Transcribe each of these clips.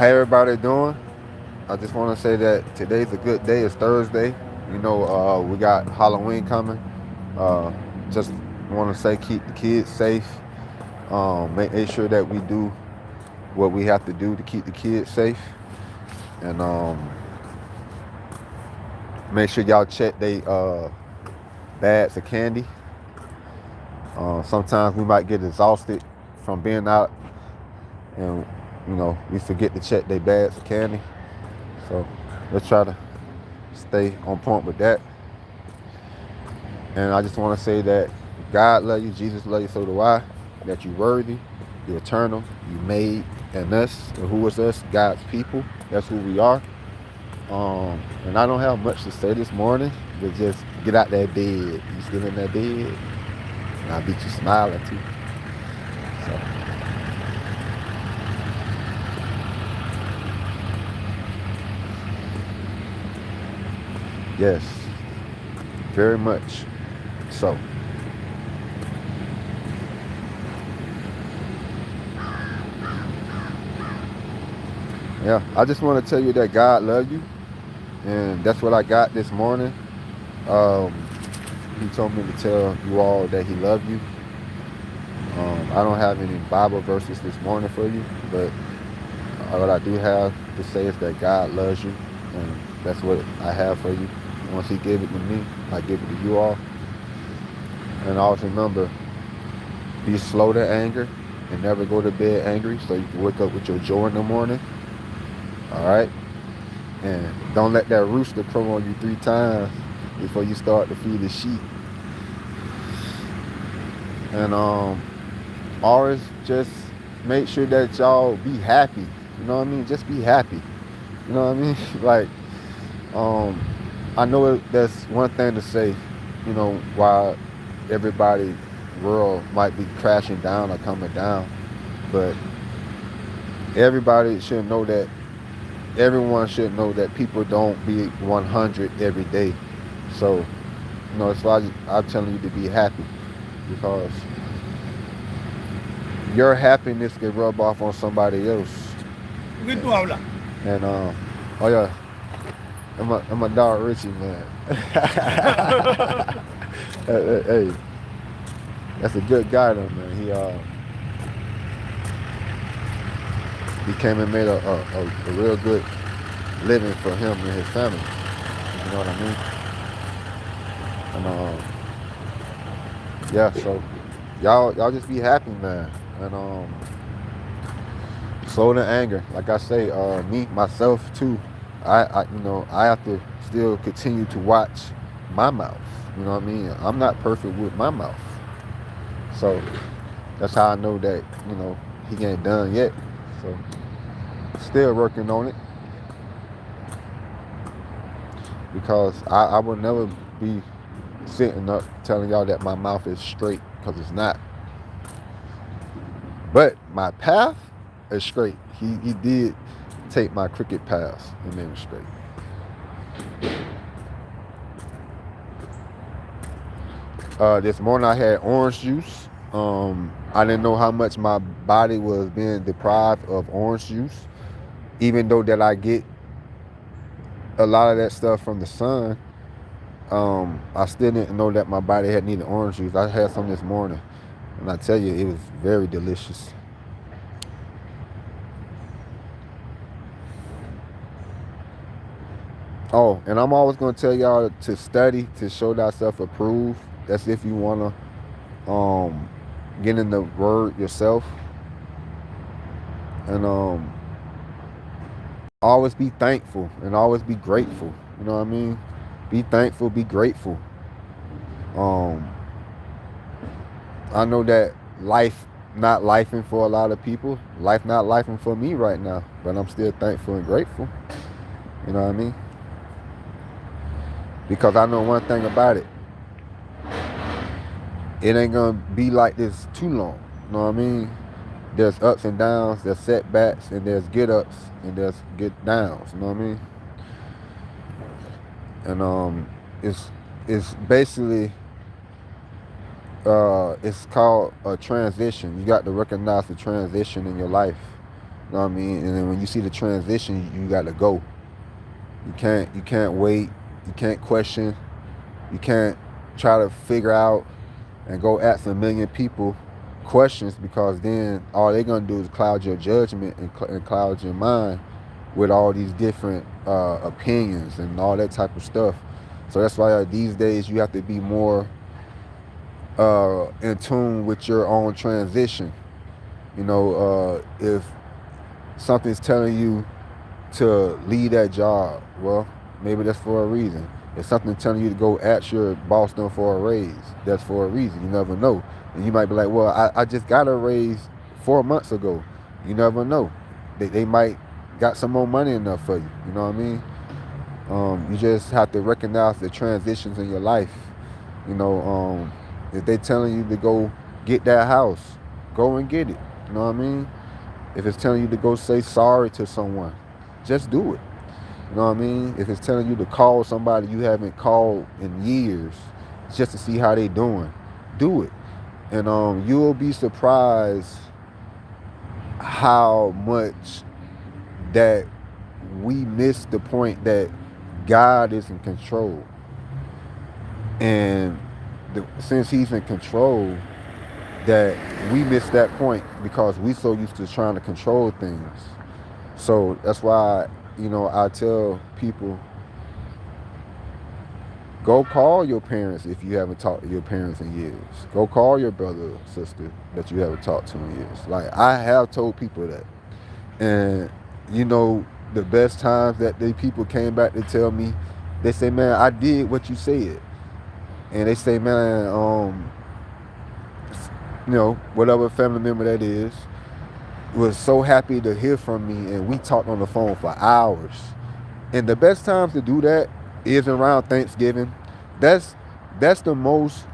How everybody doing? I just want to say that today's a good day. It's Thursday. We got Halloween coming. Uh, just want to say keep the kids safe. Make sure that we do what we have to do to keep the kids safe, and make sure y'all check they bags of candy. Sometimes we might get exhausted from being out, and we forget to check their bags of candy. So let's try to stay on point with that. And I just want to say that God love you, Jesus love you, so do I. That you worthy, you eternal, you made, and us, and who is us? God's people. That's who we are. And I don't have much to say this morning, but just get out that bed. You still in that bed, and I'll beat you smiling too. So yes, very much. So yeah, I just want to tell you that God love you, and that's what I got this morning. Um, he told me to tell you all that He loved you. I don't have any Bible verses this morning for you, but what I do have to say is that God loves you, and that's what I have for you. Once He gave it to me, I give it to you all. And always remember, be slow to anger and never go to bed angry so you can wake up with your joy in the morning. All right? And don't let that rooster crow on you 3 times before you start to feed the sheep. And always just make sure that y'all be happy. You know what I mean? Just be happy. You know what I mean? Like, um, I know that's one thing to say, while everybody world might be crashing down or coming down, but everybody should know that everyone should know that people don't be 100 every day. So, that's why I'm telling you to be happy, because your happiness can rub off on somebody else. Begitu Aula. And oh yeah, I'm a dog Richie, man. Hey, that's a good guy though, man. He came and made a real good living for him and his family. You know what I mean? And yeah, so y'all just be happy, man. And slow the anger. Like I say, me myself too. I have to still continue to watch my mouth. You know what I mean? I'm not perfect with my mouth, so that's how I know that he ain't done yet. So still working on it, because I will never be sitting up telling y'all that my mouth is straight, because it's not. But my path is straight. He did take my crooked paths and made it straight. This morning I had orange juice. I didn't know how much my body was being deprived of orange juice, even though that I get a lot of that stuff from the sun. I still didn't know that my body had needed orange juice. I had some this morning, and I tell you, it was very delicious. Oh, and I'm always gonna tell y'all to study to show thyself approved. That's if you wanna get in the word yourself, and always be thankful and always be grateful. You know what I mean? Be thankful, be grateful. Um, I know that life not lifing for a lot of people. Life not lifing for me right now, but I'm still thankful and grateful. You know what I mean? Because I know one thing about it. It ain't gonna be like this too long. You know what I mean? There's ups and downs, there's setbacks, and there's get ups and there's get downs. You know what I mean? And it's basically it's called a transition. You got to recognize the transition in your life. You know what I mean? And then when you see the transition, you got to go. You can't wait. You can't question. You can't try to figure out and go ask a million people questions, because then all they're gonna do is cloud your judgment and cloud your mind with all these different opinions and all that type of stuff. So that's why these days you have to be more in tune with your own transition. If something's telling you to leave that job, well, maybe that's for a reason. If something's telling you to go ask your boss them for a raise, that's for a reason. You never know. And you might be like, well, I just got a raise 4 months ago. You never know. They might got some more money enough for you. You know what I mean? You just have to recognize the transitions in your life. If they telling you to go get that house, go and get it. You know what I mean? If it's telling you to go say sorry to someone, just do it. You know what I mean? If it's telling you to call somebody you haven't called in years just to see how they doing, do it. And you'll be surprised how much that we miss the point that God is in control. And since he's in control, that we miss that point because we so used to trying to control things. So that's why, I tell people, go call your parents if you haven't talked to your parents in years. Go call your brother or sister that you haven't talked to in years. Like, I have told people that. And, the best times that the people came back to tell me, they say, man, I did what you said. And they say, man, whatever family member that is, was so happy to hear from me, and we talked on the phone for hours. And the best times to do that is around Thanksgiving. That's the most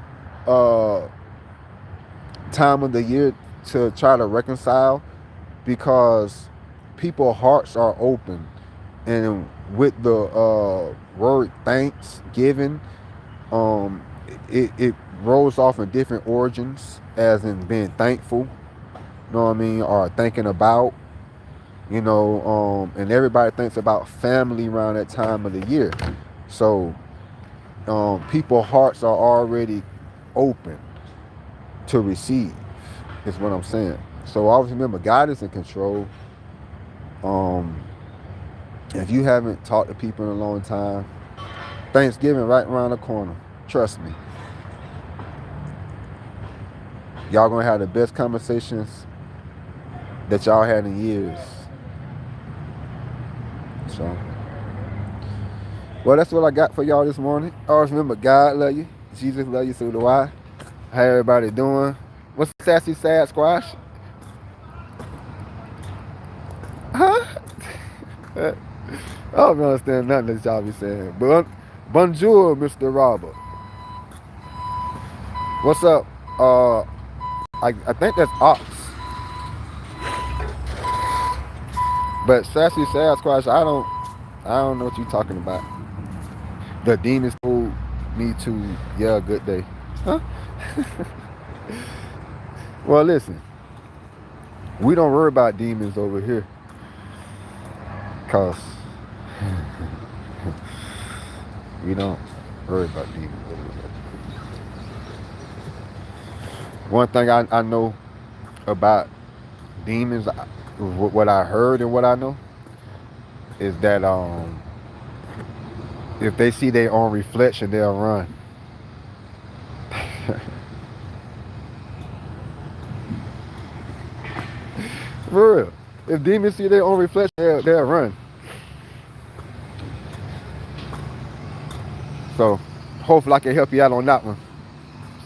time of the year to try to reconcile, because people's hearts are open. And with the word Thanksgiving, it rolls off in different origins, as in being thankful, you know what I mean, or thinking about, and everybody thinks about family around that time of the year. So people's hearts are already open to receive, is what I'm saying. So always remember, God is in control. If you haven't talked to people in a long time, Thanksgiving right around the corner. Trust me. Y'all gonna have the best conversations that y'all had in years. So, well, that's what I got for y'all this morning. Always remember, God love you. Jesus love you, so do I. How everybody doing? What's Sassy Sad Squash? Huh? I don't understand nothing that y'all be saying. But bonjour, Mr. Robert. What's up? I think that's Ox. But Sassy Sasquatch, I don't know what you're talking about. The demons told me to yell good day. Huh? Well, listen. We don't worry about demons over here. Cause we don't worry about demons over here. One thing I know about demons, what I heard and what I know, is that if they see their own reflection, they'll run. For real. If demons see their own reflection, they'll run. So hopefully I can help you out on that one,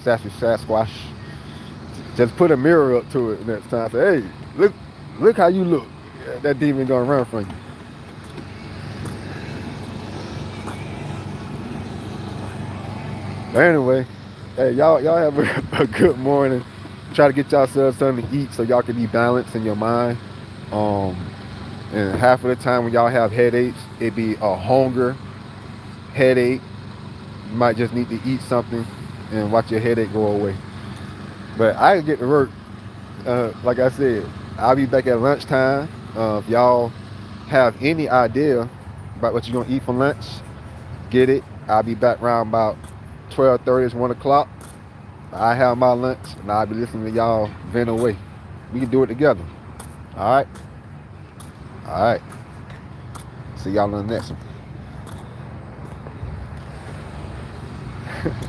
Sassy Sasquatch. Just put a mirror up to it next time. Say, hey, look how you look. That demon gonna run from you. But anyway, hey, y'all have a good morning. Try to get yourselves something to eat so y'all can be balanced in your mind. And half of the time when y'all have headaches, it be a hunger headache. You might just need to eat something and watch your headache go away. But I get to work. Like I said, I'll be back at lunchtime. If y'all have any idea about what you're gonna eat for lunch, get it. I'll be back around about 12:30, it's 1 o'clock. I have my lunch and I'll be listening to y'all vent away. We can do it together. All right. All right. See y'all in the next one.